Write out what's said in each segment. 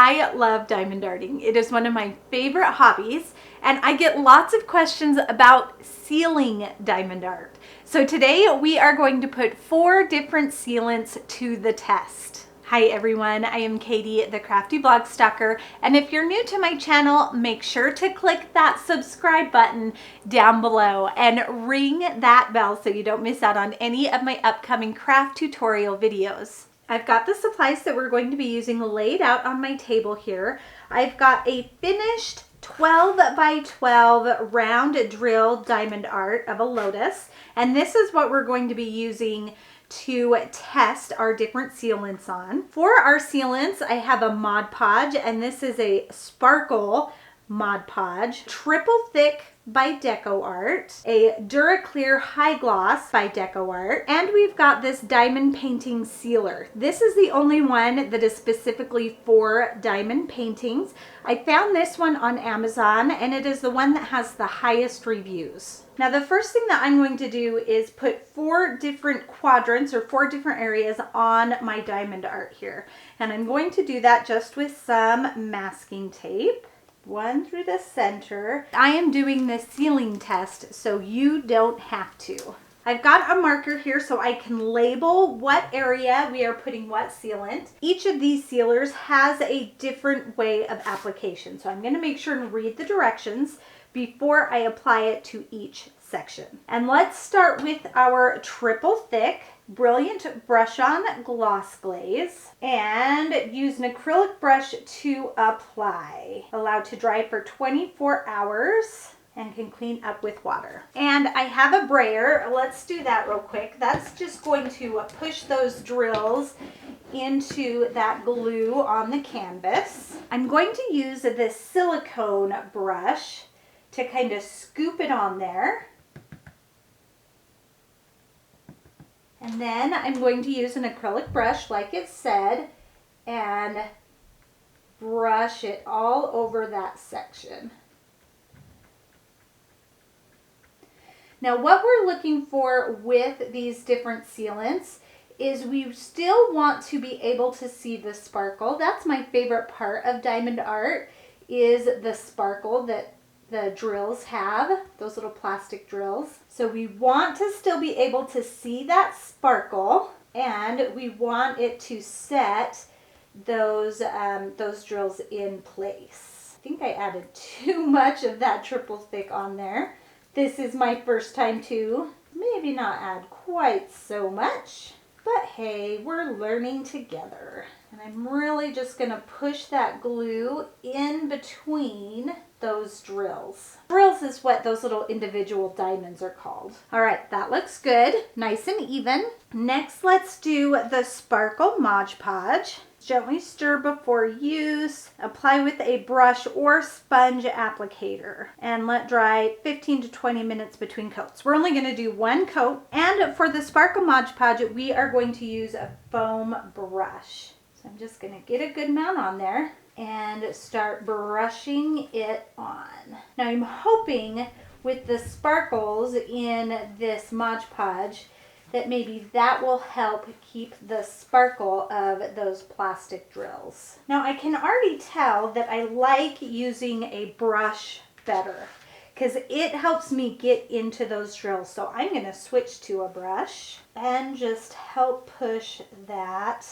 I love diamond darting. It is one of my favorite hobbies, and I get lots of questions about sealing diamond art. So today we are going to put 4 different sealants to the test. Hi everyone, I am Katie, the Crafty Blog Stalker, and if you're new to my channel, make sure to click that subscribe button down below and ring that bell so you don't miss out on any of my upcoming craft tutorial videos. I've got the supplies that we're going to be using laid out on my table here. I've got a finished 12 by 12 round drill diamond art of a lotus, and this is what we're going to be using to test our different sealants on. For our sealants, I have a Mod Podge, and this is a sparkle Mod Podge, triple thick by Deco Art, a Duraclear High Gloss by Deco Art, and we've got this diamond painting sealer. This is the only one that is specifically for diamond paintings. I found this one on Amazon, and it is the one that has the highest reviews. Now the first thing that I'm going to do is put 4 different quadrants or 4 different areas on my diamond art here. And I'm going to do that just with some masking tape. One through the center. I am doing this sealing test so you don't have to. I've got a marker here so I can label what area we are putting what sealant. Each of these sealers has a different way of application, so I'm going to make sure and read the directions before I apply it to each section. And let's start with our triple thick Brilliant Brush On Gloss Glaze, and use an acrylic brush to apply. Allowed to dry for 24 hours and can clean up with water. And I have a brayer. Let's do that real quick. That's just going to push those drills into that glue on the canvas. I'm going to use this silicone brush to kind of scoop it on there. And then I'm going to use an acrylic brush, like it said, and brush it all over that section. Now what we're looking for with these different sealants is we still want to be able to see the sparkle. That's my favorite part of diamond art, is the sparkle that the drills have, those little plastic drills. So we want to still be able to see that sparkle, and we want it to set those drills in place. I think I added too much of that triple thick on there. This is my first time too. Maybe not add quite so much, but hey, we're learning together. And I'm really just gonna push that glue in between those drills. Drills is what those little individual diamonds are called. All right, that looks good, nice and even. Next, let's do the Sparkle Mod Podge. Gently stir before use. Apply with a brush or sponge applicator, and let dry 15 to 20 minutes between coats. We're only gonna do 1 coat, and for the Sparkle Mod Podge, we are going to use a foam brush. So I'm just gonna get a good amount on there and start brushing it on. Now I'm hoping with the sparkles in this Mod Podge that maybe that will help keep the sparkle of those plastic drills. Now I can already tell that I like using a brush better because it helps me get into those drills. So I'm gonna switch to a brush and just help push that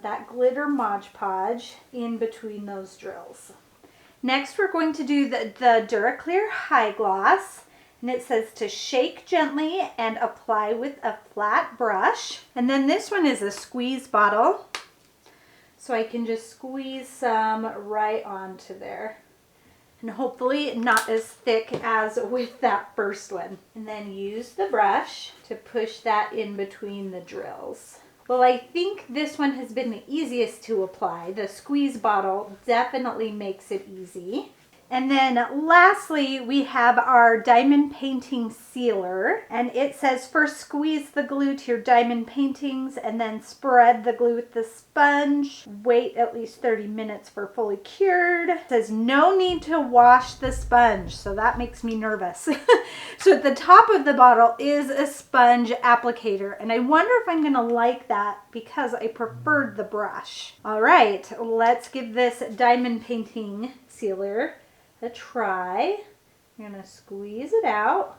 that glitter Mod Podge in between those drills. Next, we're going to do the Duraclear High Gloss, and it says to shake gently and apply with a flat brush. And then this one is a squeeze bottle, so I can just squeeze some right onto there. And hopefully not as thick as with that first one. And then use the brush to push that in between the drills. Well, I think this one has been the easiest to apply. The squeeze bottle definitely makes it easy. And then lastly, we have our diamond painting sealer, and it says first squeeze the glue to your diamond paintings and then spread the glue with the sponge. Wait at least 30 minutes for fully cured. It says no need to wash the sponge, so that makes me nervous. So at the top of the bottle is a sponge applicator, and I wonder if I'm gonna like that because I preferred the brush. All right, let's give this diamond painting sealer a try. I'm gonna squeeze it out.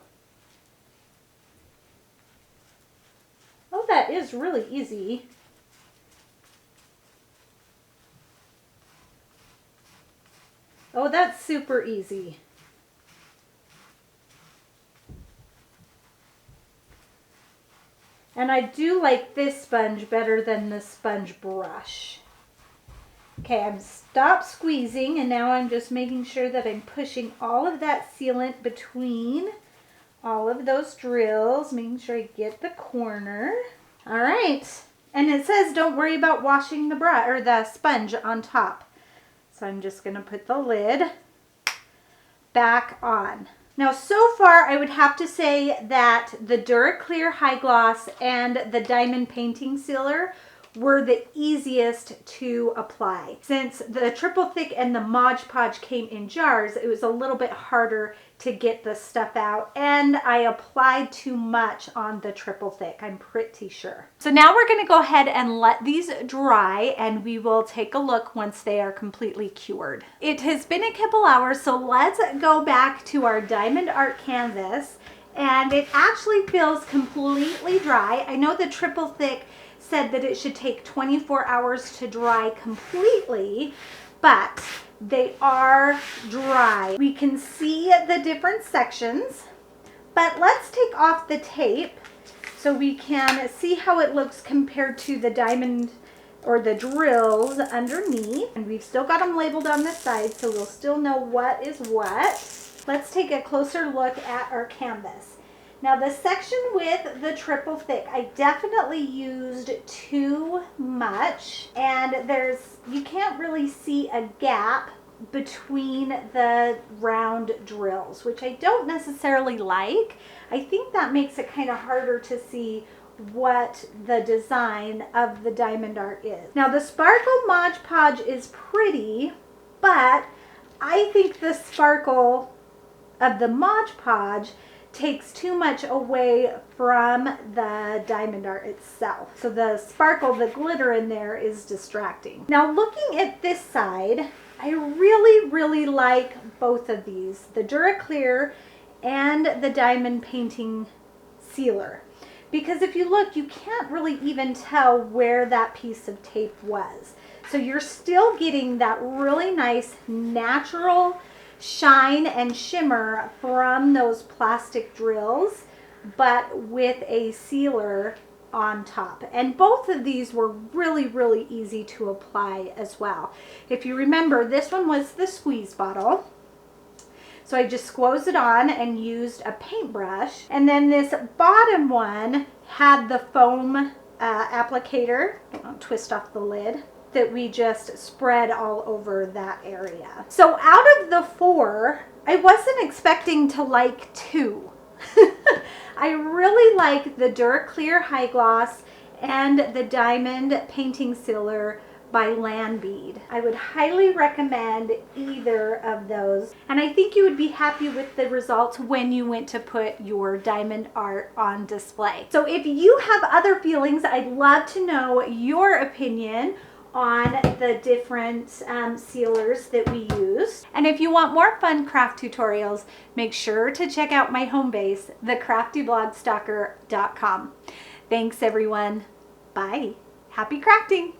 Oh, that is really easy. Oh, that's super easy. And I do like this sponge better than the sponge brush. Okay, I'm stopped squeezing, and now I'm just making sure that I'm pushing all of that sealant between all of those drills, making sure I get the corner. All right, and it says don't worry about washing the brush or the sponge on top. So I'm just gonna put the lid back on. Now, so far, I would have to say that the DuraClear High Gloss and the Diamond Painting Sealer were the easiest to apply. Since the Triple Thick and the Mod Podge came in jars, it was a little bit harder to get the stuff out, and I applied too much on the Triple Thick, I'm pretty sure. So now we're gonna go ahead and let these dry, and we will take a look once they are completely cured. It has been a couple hours, so let's go back to our Diamond Art canvas, and it actually feels completely dry. I know the Triple Thick said that it should take 24 hours to dry completely, but they are dry. We can see the different sections, but let's take off the tape so we can see how it looks compared to the diamond or the drills underneath. And we've still got them labeled on the side, so we'll still know what is what. Let's take a closer look at our canvas. Now the section with the Triple Thick, I definitely used too much, and you can't really see a gap between the round drills, which I don't necessarily like. I think that makes it kind of harder to see what the design of the diamond art is. Now the sparkle Mod Podge is pretty, but I think the sparkle of the Mod Podge takes too much away from the diamond art itself. So the sparkle, the glitter in there is distracting. Now looking at this side, I really like both of these, the DuraClear and the Diamond Painting Sealer. Because if you look, you can't really even tell where that piece of tape was. So you're still getting that really nice natural shine and shimmer from those plastic drills, but with a sealer on top. And both of these were really easy to apply as well. If you remember, this one was the squeeze bottle. So I just squoze it on and used a paintbrush. And then this bottom one had the foam applicator. I'll twist off the lid, that we just spread all over that area. So out of the four, I wasn't expecting to like two. I really like the DuraClear High Gloss and the Diamond Painting Sealer by Landbead. I would highly recommend either of those, and I think you would be happy with the results when you went to put your diamond art on display. So if you have other feelings, I'd love to know your opinion on the different sealers that we used. And if you want more fun craft tutorials, make sure to check out my home base, thecraftyblogstalker.com. Thanks everyone. Bye. Happy crafting.